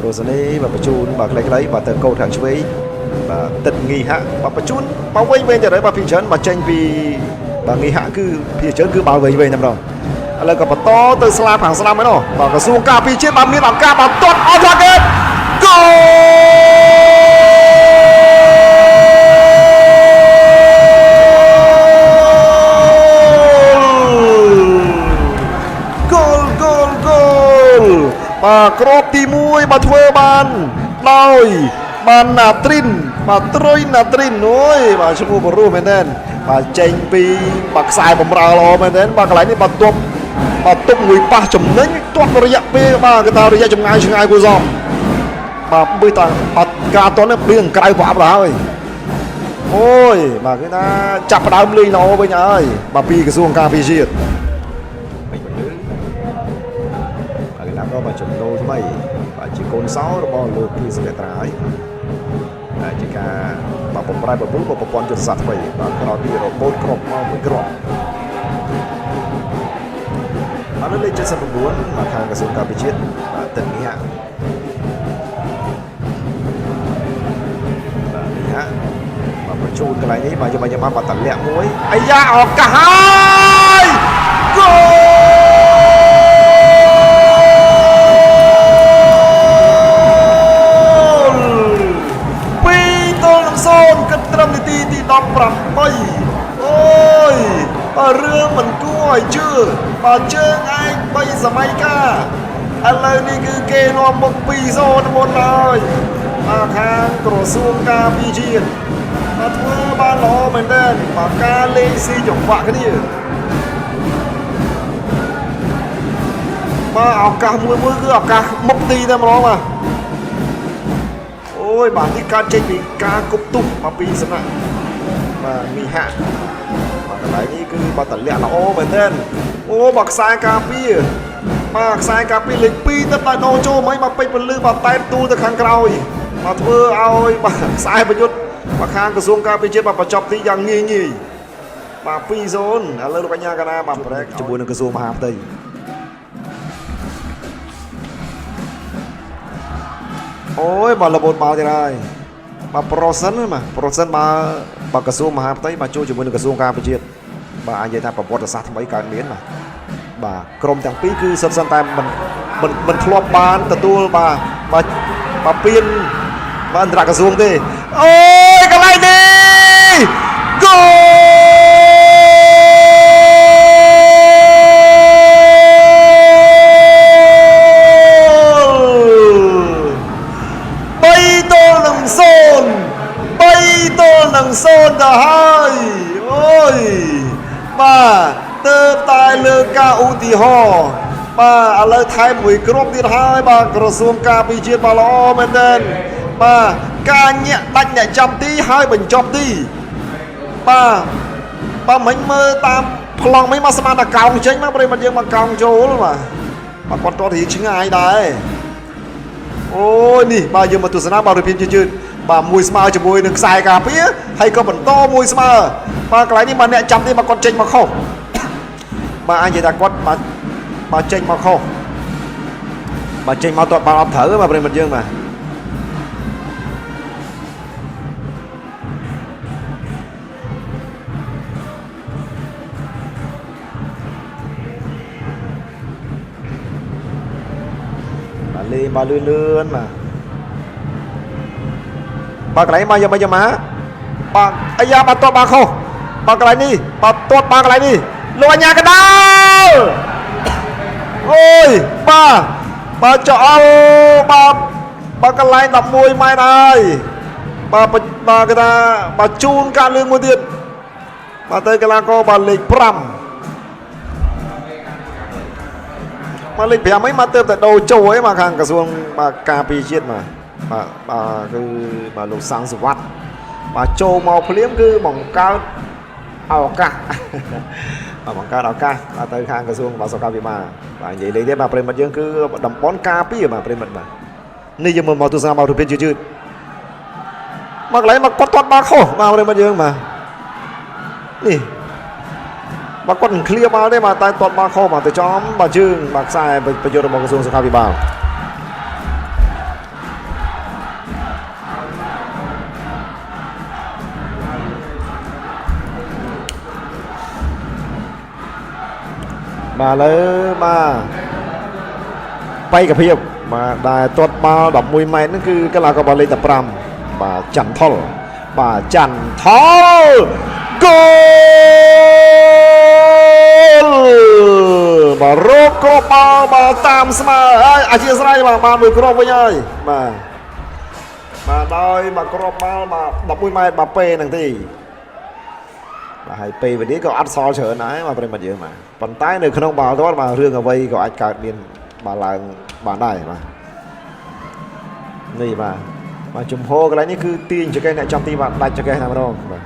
រសនីបាទបញ្ជូនបាទខ្លីៗបាទទៅកោខាងឆ្វេងបាទទឹកងីហាក់បាទបញ្ជូនមកវិញទៅហើយបាទពីច្រើនបាទចេញពីបាទងីហាក់គឺពីច្រើនគឺបាល់វិញតែម្ដងឥឡូវក៏បន្តទៅស្លាបខាងស្ដាំហើយនោះបាទក្រសួងការពារជាតិបាទមានឱកាសបាទទាត់អត់ថាគេគោលបាទគ្រាប់ទី1បាទធ្វើបានដោយបានណាត្រិនបាទត្រុយណាត្រិនអូយបាទឈ្មោះបរោះមែនទេបាទចេញពីបាទខ្សែបំរើល្អមែនទេបាទកន្លែងនេះបាទទប់មួយប៉ះចំណេញទាត់រយៈពេលបាទគេថារយៈចម្ងាយគួរសមបាទបើតាអត់ការតន់នេះពីក្រៅប្រអប់ទៅហើយអូយបាទគេថាចាប់ផ្ដើមលេងល្អវិញហើយបាទពីក្រសួងការពារជាតិបាទចំណូលថ្មីបាទជាកូនសោរបស់លោកគីសកត្រាហើយជាការបាទបំប្រែប្រពន្ធប្រព័ន្ធយុទ្ធសាស្ត្រថ្មីបាទក្រោយពីរបូតគ្រប់មកមួយគ្រាប់អនុលេខ79មកខាងក្រសួងការពារជាតិបាទទឹកនេះបាទនេះបាទបញ្ជូនកន្លែងនេះបាទយកមកបាទតម្លាក់មួយអាយ៉ាឱកាសហើយគោត្រឹមនាទីទី18អូយបើរឿងមិនគួរឲ្យជឿបើជើងឯង3សម័យកាលឥឡូវនេះគឺគេនាំមុខ 2-0 មុនហើយបាទខាងក្រសួងការពារជាតិបាទធ្វើបានល្អមែនទែនបាទការលេងស៊ីចង្វាក់គ្នាបាទឱកាសមួយគឺឱកាសមុខទីតែម្ដងបាទអូយបាទនេះកើតចេញពីការគប់ទុះមកពីសំណាក់បាទមីហាបាទកន្លែងនេះគឺបាទតម្លាក់ល្អមែនទែនអូបាទខ្សែការពារបាទខ្សែការពារលេខ2ទៅដល់ដូរចូលមិនមកពេជ្រពលឺបាទតែទូទៅខាងក្រោយបាទធ្វើឲ្យបាទខ្សែប្រយុទ្ធបាទខាងក្រសួងការពារជាតិបាទបញ្ចប់ទីយ៉ាងងាយបាទ 2-0 ឥឡូវលោកកញ្ញាកណាបាទប្រែកជាមួយនឹងក្រសួងមហាផ្ទៃអូយបាទលបូតបាល់ទៀតហើយបាទប្រូសិនបាទក្រសួងមហាផ្ទៃបាទចូលជាមួយនឹងក្រសួងការពារជាតិបាទអាចនិយាយថាប្រវត្តិសាស្ត្រថ្មីកើតមានបាទក្រុមទាំងពីរគឺសិនតែមិនធ្លាប់បានទទួលបាទពានបាទអន្តរក្រសួងទេអូយកន្លែងនេះគោសូនទៅហើយអូយបាទទៅតែលើការឧទាហរណ៍បាទឥឡូវថែមមួយគ្រាប់ទៀតហើយបាទក្រសួងការពារជាតិបាទល្អមែនទែនបាទការញាក់ដាច់អ្នកចាំទីហើយបញ្ចប់ទីបាទមិញមើលតាមប្លង់មិញមកស្មានតែកោងចេញមកប្រិមត្តយើងមកកោងចូលបាទគាត់តតរៀងឆ្ងាយដែរអូយនេះបាទយើងមកទស្សនាបាទរូបភាពជឿបាទមួយស្មើជាមួយនឹងខ្សែការពារហើយក៏បន្តមួយស្មើបាទកន្លែងនេះបាទអ្នកចាំនេះបាទគាត់ចេញមកខុសបាទអាចនិយាយថាគាត់បាទចេញមកខុសបាទចេញមកតតបាល់អត់ត្រូវបាទប្រិមិត្តយើងបាទលេងបាទលឿនបាទកន្លែងមកយកមកបាទអាយ៉ាបាទតតបាល់ខុសបាទកន្លែងនេះបាទតតបាល់កន្លែងនេះលោកអញ្ញាកដាលអូយបាទចោលបាទកន្លែង11ម៉ែត្រហើយបាទគេថាបាទជូនការលឿនមួយទៀតបាទទៅកីឡាករបាទលេខ5មកលេខ5ហ្នឹងមកទៅតែដូរចូលឯងមកខាងក្រសួងបាទការពារជាតិបាទគឺបាទលោកសាំងសវត្តបាទចូលមកភ្លាមគឺបង្កើតឱកាសបាទបង្កើតឱកាសទៅខាងក្រសួងបាទសុខាភិបាលបាទនិយាយលេងទេបាទប្រិមិត្តយើងគឺតំបន់ការពារបាទប្រិមិត្តបាទនេះយើងមកទស្សនាមករូបភាពយឺតមកកន្លែងមកគាត់ទាត់បាល់ខុសបាទប្រិមិត្តយើងបាទនេះបាទគាត់មិនឃ្លៀបាល់ទេបាទតែទាត់បាល់ខុសបាទទៅចំបាទជើងបាទខ្សែប្រយុទ្ធរបស់ក្រសួងសុខាភិបាល มาเลยมาไปกับเพียบมาได้ตัวมาดอกมวยไม้นั่นคือกลากบาลีตะปรำมาจันทอลมาจันทอลโกลมาโรกกรอบมาตามสมาอาชีพสไลด์มามือกรอบไว้ยังมาได้มากรอบมาดอกมวยไม้มาเปย์หนึ่งทีมาให้เปย์วันนี้ก็อัดซอเฉินนะมาเป็นมาเยอะมาปั่นใต้ในขนมบาลตัวมาเรื่องเอาไว้ก็อาจการเรียนมาลางมาได้มานี่มาจุ่มโฮกันอะไรนี่คือตีนจะแกเนี่ยจำตีมาได้จะแกทำอะไรบ้าง